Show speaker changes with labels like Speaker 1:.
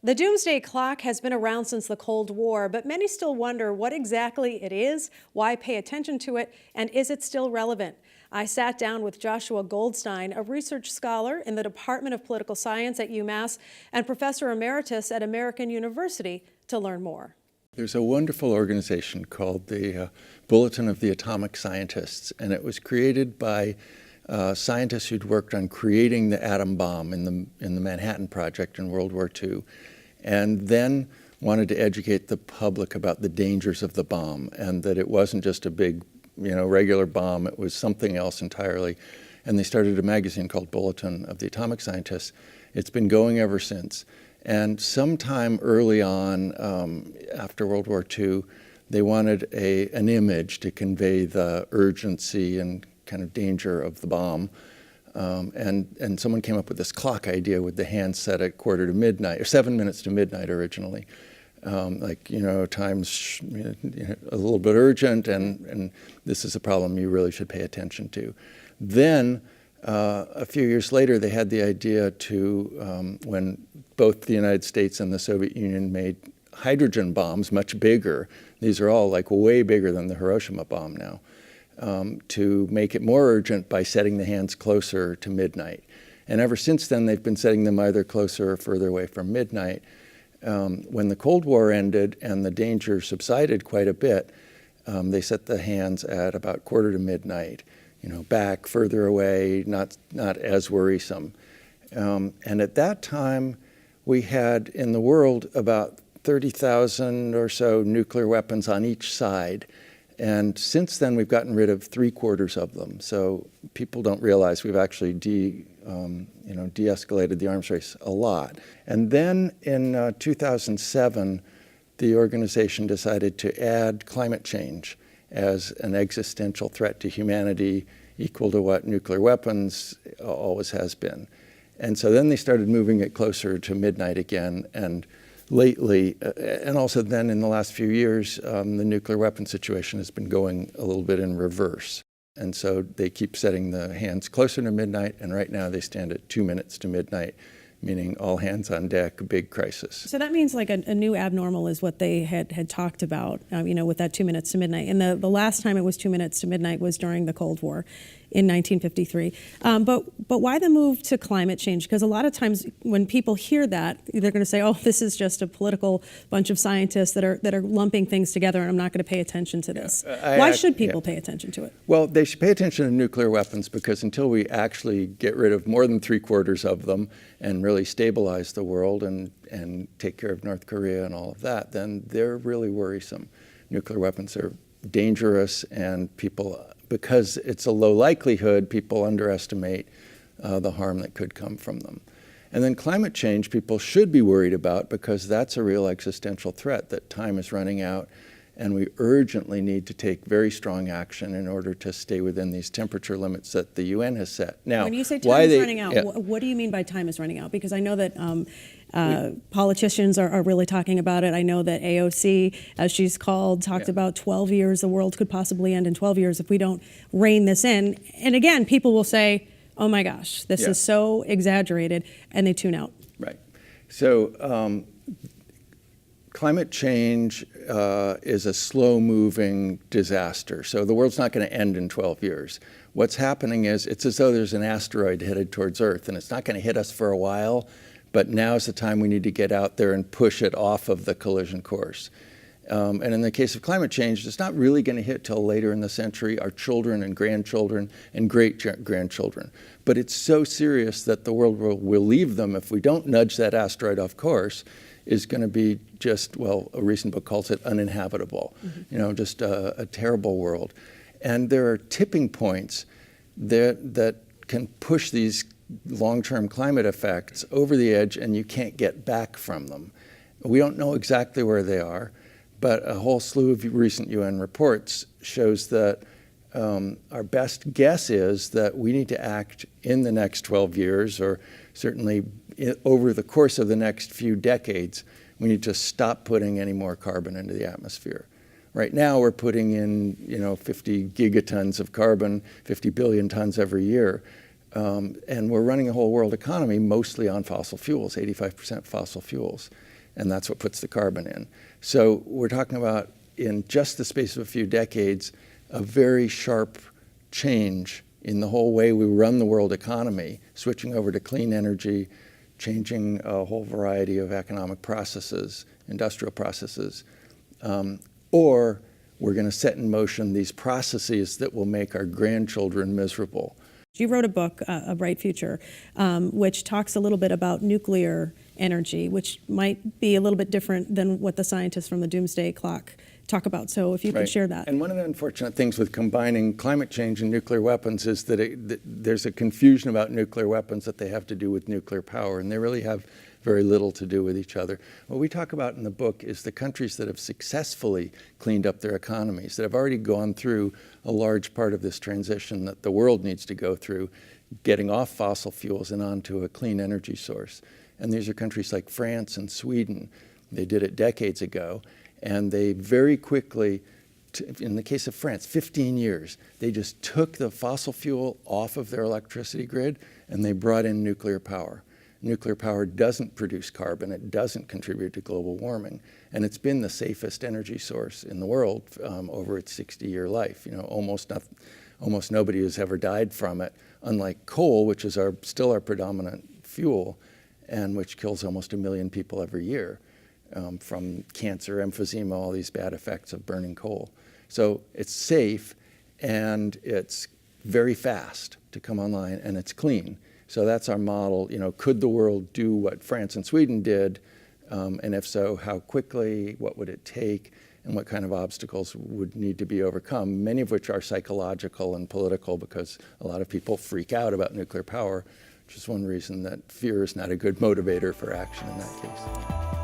Speaker 1: The Doomsday Clock has been around since the Cold War, but many still wonder what exactly it is, why pay attention to it, and is it still relevant? I sat down with Joshua Goldstein, a research scholar in the Department of Political Science at UMass and Professor Emeritus at American University, to learn more.
Speaker 2: There's a wonderful organization called the Bulletin of the Atomic Scientists, and it was created by scientists who'd worked on creating the atom bomb in the Manhattan Project in World War II, and then wanted to educate the public about the dangers of the bomb and that it wasn't just a big, regular bomb, it was something else entirely. And they started a magazine called Bulletin of the Atomic Scientists. It's been going ever since. And sometime early on, after World War II, they wanted an image to convey the urgency and kind of danger of the bomb. And someone came up with this clock idea with the hands set at 7:45 or 7 minutes to midnight originally. Time's a little bit urgent, and this is a problem you really should pay attention to. Then, a few years later, they had the idea to, when both the United States and the Soviet Union made hydrogen bombs much bigger, these are all like way bigger than the Hiroshima bomb now, to make it more urgent by setting the hands closer to midnight. And ever since then, they've been setting them either closer or further away from midnight. When the Cold War ended and the danger subsided quite a bit, they set the hands at about 7:45, back, further away, not as worrisome. And at that time, we had in the world about 30,000 or so nuclear weapons on each side. And since then, we've gotten rid of 3/4 of them. So people don't realize we've actually de-escalated the arms race a lot. And then in 2007, the organization decided to add climate change as an existential threat to humanity equal to what nuclear weapons always has been. And so then they started moving it closer to midnight again. And lately, and also then in the last few years, the nuclear weapon situation has been going a little bit in reverse. And so they keep setting the hands closer to midnight, and right now they stand at 2 minutes to midnight, meaning all hands on deck, big crisis.
Speaker 1: So that means like a new abnormal is what they had talked about, with that 2 minutes to midnight. And the last time it was 2 minutes to midnight was during the Cold War in 1953. But why the move to climate change? Because a lot of times when people hear that, they're going to say, oh, this is just a political bunch of scientists that are lumping things together, and I'm not going to pay attention to this. Why should people pay attention to it?
Speaker 2: Well, they should pay attention to nuclear weapons because until we actually get rid of more than 3/4 of them and really stabilize the world and take care of North Korea and all of that, then they're really worrisome. Nuclear weapons are dangerous, and because it's a low likelihood, people underestimate the harm that could come from them. And then climate change people should be worried about because that's a real existential threat, that time is running out and we urgently need to take very strong action in order to stay within these temperature limits that the UN has set. Now,
Speaker 1: when you say time is running out, what do you mean by time is running out? Because I know that politicians are really talking about it. I know that AOC, as she's called, talked about 12 years. The world could possibly end in 12 years if we don't rein this in. And again, people will say, oh my gosh, this is so exaggerated, and they tune out.
Speaker 2: Right. So climate change is a slow-moving disaster. So the world's not going to end in 12 years. What's happening is it's as though there's an asteroid headed towards Earth, and it's not going to hit us for a while, but now's the time we need to get out there and push it off of the collision course. And in the case of climate change, it's not really going to hit till later in the century, our children and grandchildren and great-grandchildren. But it's so serious that the world will leave them if we don't nudge that asteroid off course, is going to be just, well, a recent book calls it uninhabitable, just a terrible world. And there are tipping points that can push these long-term climate effects over the edge, and you can't get back from them. We don't know exactly where they are, but a whole slew of recent UN reports shows that our best guess is that we need to act in the next 12 years, or certainly over the course of the next few decades. We need to stop putting any more carbon into the atmosphere. Right now, we're putting in 50 gigatons of carbon, 50 billion tons every year. And we're running the whole world economy mostly on fossil fuels, 85% fossil fuels. And that's what puts the carbon in. So we're talking about, in just the space of a few decades, a very sharp change in the whole way we run the world economy, switching over to clean energy, changing a whole variety of economic processes, industrial processes, or we're going to set in motion these processes that will make our grandchildren miserable.
Speaker 1: You wrote a book, A Bright Future, which talks a little bit about nuclear energy, which might be a little bit different than what the scientists from the Doomsday Clock talk about. So if you could share that.
Speaker 2: And one of the unfortunate things with combining climate change and nuclear weapons is that there's a confusion about nuclear weapons that they have to do with nuclear power, and they really have very little to do with each other. What we talk about in the book is the countries that have successfully cleaned up their economies, that have already gone through a large part of this transition that the world needs to go through, getting off fossil fuels and onto a clean energy source. And these are countries like France and Sweden. They did it decades ago, and they very quickly, in the case of France, 15 years, they just took the fossil fuel off of their electricity grid and they brought in nuclear power. Nuclear power doesn't produce carbon, it doesn't contribute to global warming, and it's been the safest energy source in the world over its 60-year life. You know, almost nobody has ever died from it, unlike coal, which is still our predominant fuel, and which kills almost 1 million people every year from cancer, emphysema, all these bad effects of burning coal. So it's safe, and it's very fast to come online, and it's clean. So that's our model. You know, could the world do what France and Sweden did? And if so, how quickly? What would it take? And what kind of obstacles would need to be overcome? Many of which are psychological and political, because a lot of people freak out about nuclear power, which is one reason that fear is not a good motivator for action in that case.